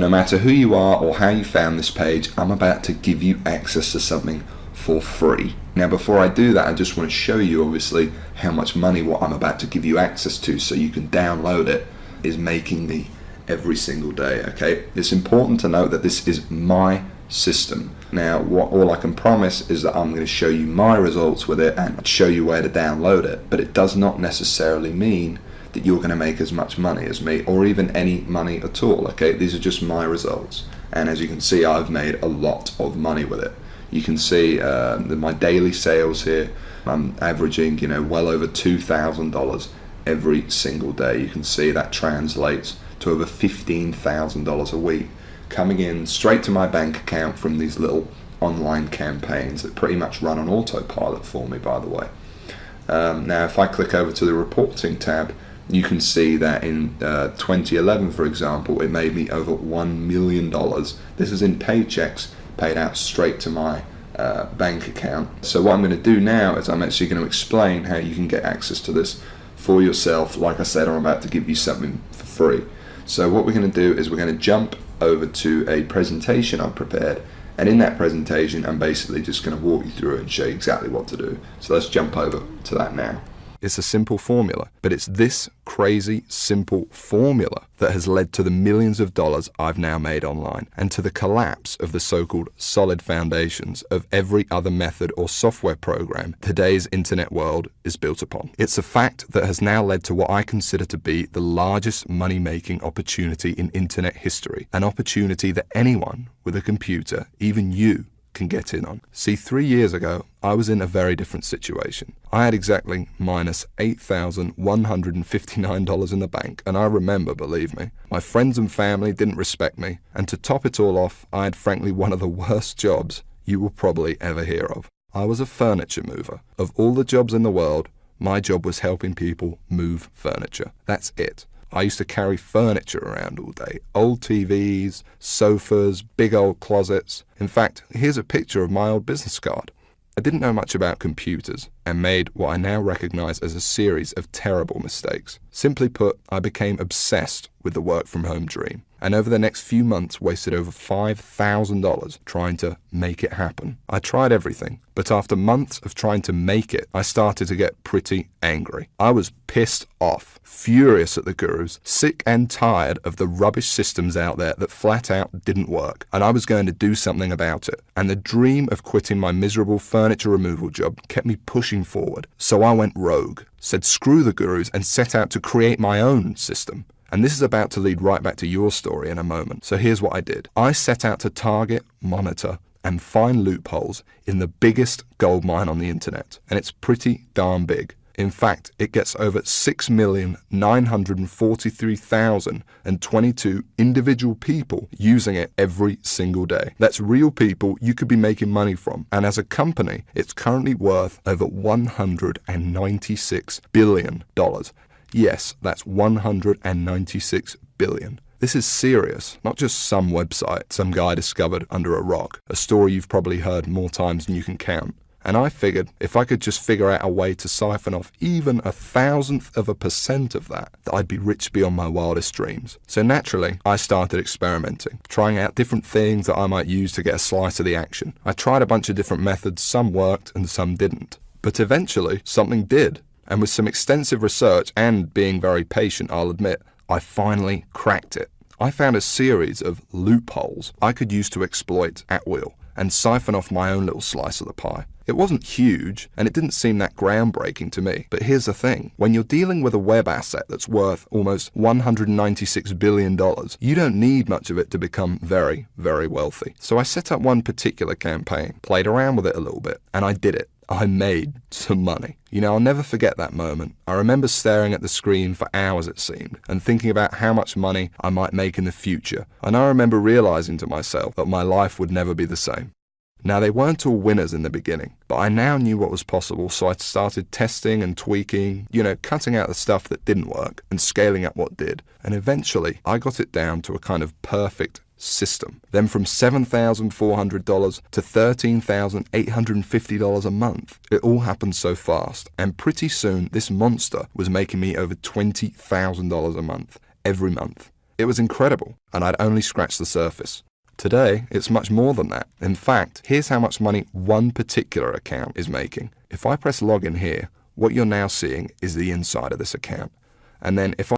No matter who you are or how you found this page, I'm about to give you access to something for free. Now before I do that, I just want to show you obviously how much money what I'm about to give you access to so you can download it is making me every single day. Okay, it's important to note that this is my system. Now all I can promise is that I'm going to show you my results with it and show you where to download it, but it does not necessarily mean that you're going to make as much money as me or even any money at all. Okay, these are just my results, and as you can see, I've made a lot of money with it. You can see my daily sales here. I'm averaging, well over $2,000 every single day. You can see that translates to over $15,000 a week coming in straight to my bank account from these little online campaigns that pretty much run on autopilot for me, by the way. Now if I click over to the reporting tab, you can see that in 2011, for example, it made me over $1 million. This is in paychecks paid out straight to my bank account. So what I'm going to do now is I'm actually going to explain how you can get access to this for yourself. Like I said, I'm about to give you something for free. So what we're going to do is we're going to jump over to a presentation I've prepared, and in that presentation I'm basically just going to walk you through it and show you exactly what to do. So let's jump over to that now. It's a simple formula, but it's this crazy simple formula that has led to the millions of dollars I've now made online and to the collapse of the so-called solid foundations of every other method or software program today's internet world is built upon. It's a fact that has now led to what I consider to be the largest money-making opportunity in internet history, an opportunity that anyone with a computer, even you, can get in on. See, 3 years ago, I was in a very different situation. I had exactly minus $8,159 in the bank, and I remember, believe me, my friends and family didn't respect me, and to top it all off, I had frankly one of the worst jobs you will probably ever hear of. I was a furniture mover. Of all the jobs in the world, my job was helping people move furniture. That's it. I used to carry furniture around all day. Old TVs, sofas, big old closets. In fact, here's a picture of my old business card. I didn't know much about computers and made what I now recognize as a series of terrible mistakes. Simply put, I became obsessed with the work from home dream, and over the next few months wasted over $5,000 trying to make it happen. I tried everything, but after months of trying to make it, I started to get pretty angry. I was pissed off, furious at the gurus, sick and tired of the rubbish systems out there that flat out didn't work, and I was going to do something about it. And the dream of quitting my miserable furniture removal job kept me pushing forward. So I went rogue, said screw the gurus, and set out to create my own system. And this is about to lead right back to your story in a moment. So here's what I did. I set out to target, monitor, and find loopholes in the biggest goldmine on the internet. And it's pretty darn big. In fact, it gets over 6,943,022 individual people using it every single day. That's real people you could be making money from. And as a company, it's currently worth over $196 billion. Yes, that's 196 billion. This is serious, not just some website some guy discovered under a rock, a story you've probably heard more times than you can count. And I figured if I could just figure out a way to siphon off even 1,000% of that I'd be rich beyond my wildest dreams. So naturally, I started experimenting, trying out different things that I might use to get a slice of the action. I tried a bunch of different methods, some worked and some didn't. But eventually, something did. And with some extensive research and being very patient, I'll admit, I finally cracked it. I found a series of loopholes I could use to exploit at will and siphon off my own little slice of the pie. It wasn't huge, and it didn't seem that groundbreaking to me. But here's the thing. When you're dealing with a web asset that's worth almost $196 billion, you don't need much of it to become very, very wealthy. So I set up one particular campaign, played around with it a little bit, and I did it. I made some money. I'll never forget that moment. I remember staring at the screen for hours, it seemed, and thinking about how much money I might make in the future. And I remember realizing to myself that my life would never be the same. Now, they weren't all winners in the beginning, but I now knew what was possible, so I started testing and tweaking, cutting out the stuff that didn't work and scaling up what did. And eventually, I got it down to a kind of perfect system. Then from $7,400 to $13,850 a month. It all happened so fast, and pretty soon this monster was making me over $20,000 a month, every month. it was incredible, and I'd only scratched the surface. Today, it's much more than that. In fact, here's how much money one particular account is making. If I press login here, what you're now seeing is the inside of this account. And then if